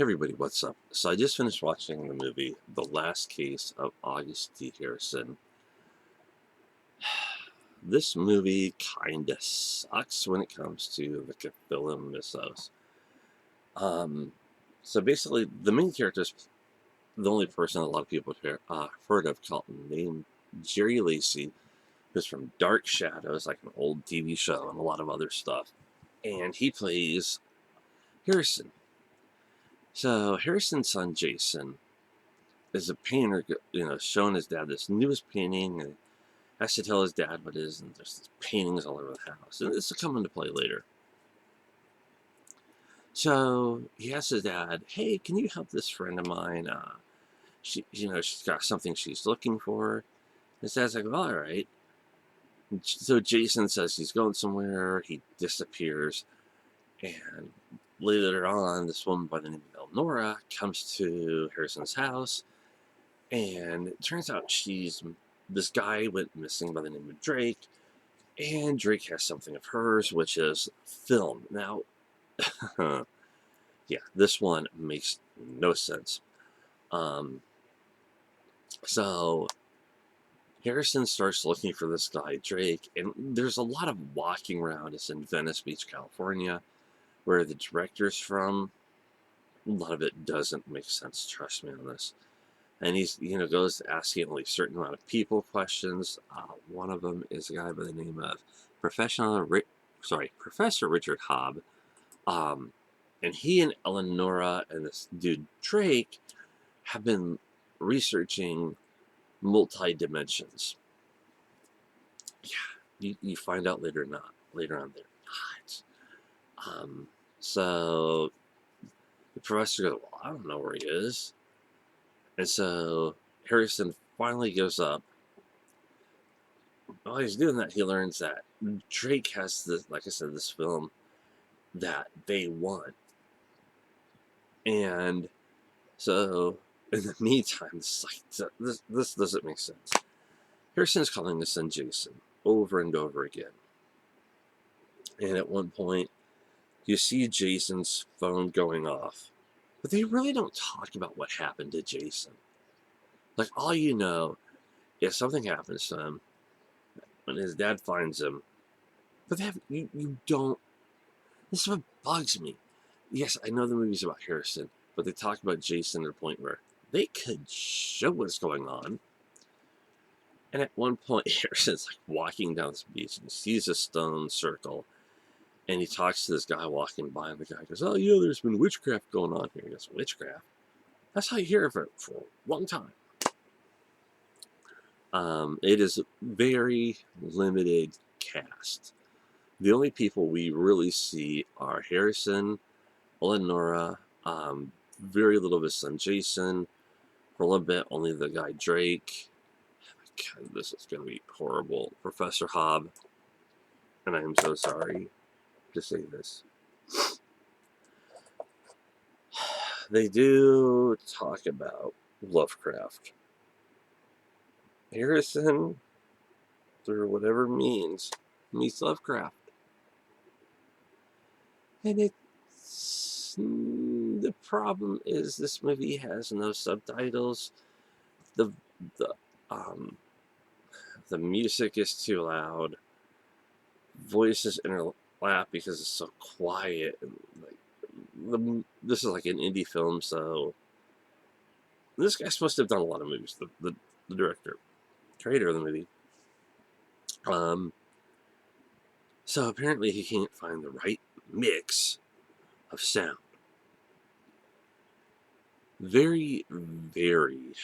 Hey everybody, what's up? So I just finished watching the movie The Last Case of August T. Harrison. This movie kinda sucks when it comes to the film mythos. Um, so basically, the main character is the only person a lot of people have heard of called named Jerry Lacey, who's from Dark Shadows, like an old TV show, and a lot of other stuff. And he plays Harrison. So Harrison's son Jason is a painter, showing his dad this newest painting, and has to tell his dad what it is, and there's paintings all over the house. And this will come into play later. So he asks his dad, "Hey, can you help this friend of mine? She's got something she's looking for." His dad's like, "All right." So Jason says he's going somewhere. He disappears, and later on, this woman by the name of Elnora comes to Harrison's house. And it turns out this guy went missing by the name of Drake, and Drake has something of hers, which is film. Now, yeah, this one makes no sense. Um, so Harrison starts looking for this guy, Drake, and there's a lot of walking around. It's in Venice Beach, California, where the director's from. A lot of it doesn't make sense, trust me on this. And he's goes asking only a certain amount of people questions. One of them is a guy by the name of Professor Richard Hobb, um, and he and Eleonora and this dude Drake have been researching multi dimensions. Yeah, you find out later on they're not. So the professor goes, "Well, I don't know where he is," and so Harrison finally goes up. While he's doing that, he learns that Drake has this, like I said, this film that they want. And so, in the meantime, this doesn't make sense. Harrison's calling his son Jason over and over again. And at one point, you see Jason's phone going off. But they really don't talk about what happened to Jason. Like, all you know is something happens to him when his dad finds him. But you don't. This is what bugs me. Yes, I know the movie's about Harrison, but they talk about Jason to the point where they could show what's going on. And at one point, Harrison's like walking down this beach and he sees a stone circle, and he talks to this guy walking by, and the guy goes, "Oh, there's been witchcraft going on here." He goes, "Witchcraft? That's how you hear of it for a long time." It is a very limited cast. The only people we really see are Harrison, Eleonora, very little of his son Jason. For a little bit, only the guy Drake. God, this is going to be horrible. Professor Hobb, and I am so sorry to say this. They do talk about Lovecraft. Harrison, through whatever means, meets Lovecraft. And the problem is this movie has no subtitles. The the um the music is too loud. Voices interlap because it's so quiet, and like this is like an indie film, so this guy's supposed to have done a lot of movies. The director, creator of the movie. So apparently he can't find the right mix of sound. Very, very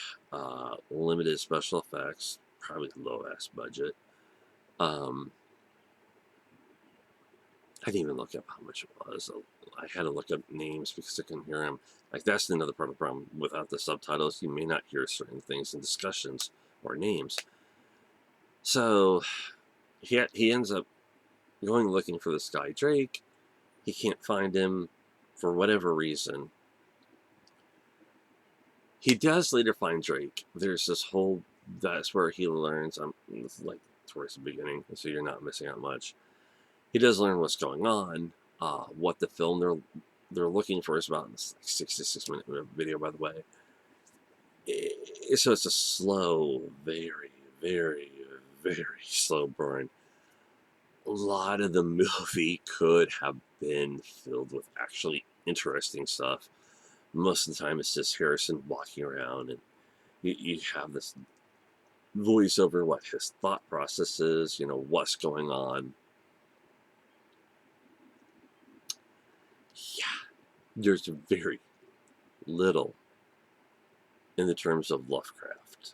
limited special effects, probably low ass budget. Um, I didn't even look up how much it was. I had to look up names because I couldn't hear him. Like, that's another part of the problem. Without the subtitles, you may not hear certain things in discussions or names. So he ends up going looking for this guy Drake. He can't find him for whatever reason. He does later find Drake. There's this whole, that's where he learns, like towards the beginning, so you're not missing out much. He does learn what's going on, what the film they're they're looking for is about this like 6 to 6 minute video, by the way. So it's a slow, very, very, very slow burn. A lot of the movie could have been filled with actually interesting stuff. Most of the time, it's just Harrison walking around, and you have this voiceover, what his thought process is, what's going on. Yeah, there's very little in the terms of Lovecraft.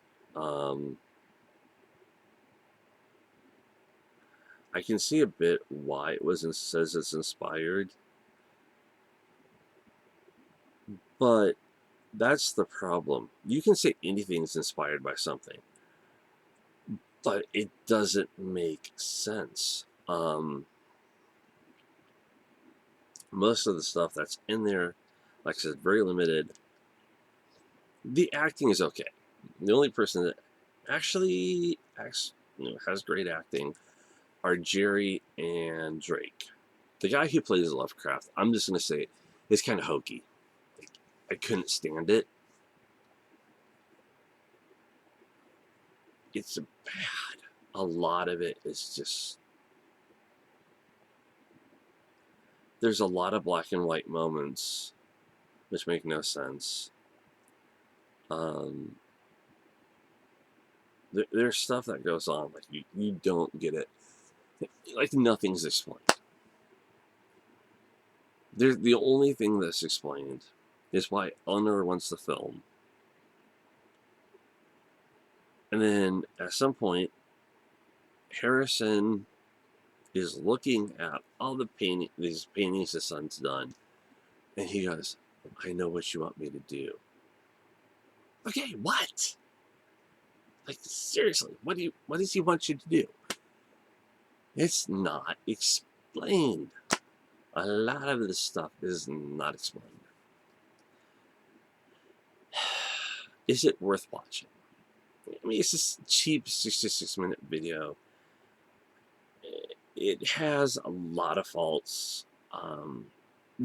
I can see a bit why it says it's inspired, but that's the problem. You can say anything's inspired by something, but it doesn't make sense. Most of the stuff that's in there, like I said, very limited. The acting is okay. The only person that actually has great acting are Jerry and Drake. The guy who plays Lovecraft, I'm just going to say, is kind of hokey. Like, I couldn't stand it. It's bad. A lot of it is just... There's a lot of black and white moments which make no sense. There's stuff that goes on, like you don't get it. Like nothing's explained. The only thing that's explained is why Eleanor wants the film. And then at some point, Harrison is looking at all these paintings his son's done, and he goes, "I know what you want me to do." Okay, what? Like, seriously, what does he want you to do? It's not explained. A lot of this stuff is not explained. Is it worth watching? I mean, it's this cheap 66-minute video. It has a lot of faults.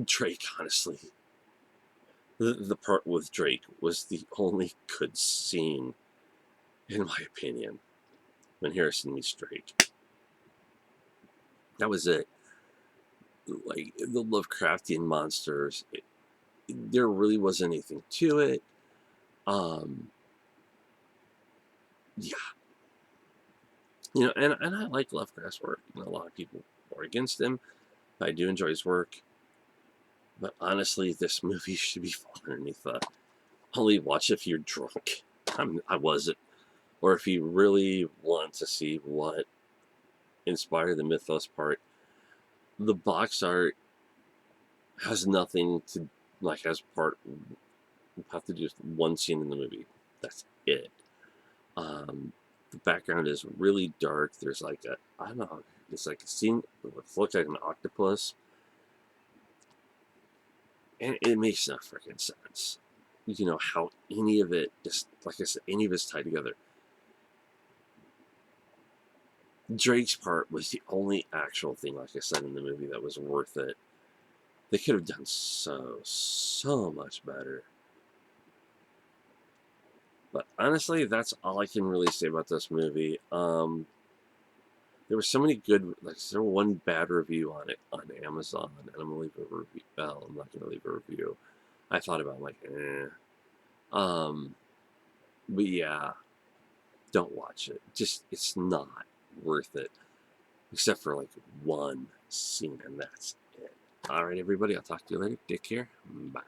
Drake, honestly, the part with Drake was the only good scene, in my opinion, when Harrison meets Drake. That was it. Like, the Lovecraftian monsters, there really wasn't anything to it. Yeah. And I like Lovecraft's work. A lot of people are against him. I do enjoy his work. But honestly, this movie should be falling underneath that. Only watch if you're drunk. I wasn't. Or if you really want to see what inspired the mythos part. The box art has nothing to, have to do with one scene in the movie. That's it. The background is really dark. There's like I don't know, it's like a scene that looks like an octopus. And it makes no freaking sense. How any of it is, like I said, any of it's tied together. Drake's part was the only actual thing, like I said, in the movie that was worth it. They could have done so much better. But honestly, that's all I can really say about this movie. There were so many good, there was one bad review on it on Amazon, and I'm gonna leave a review. Well, I'm not gonna leave a review. I thought about it, but yeah, don't watch it. Just, it's not worth it, except for like one scene, and that's it. All right, everybody, I'll talk to you later. Take care. Bye.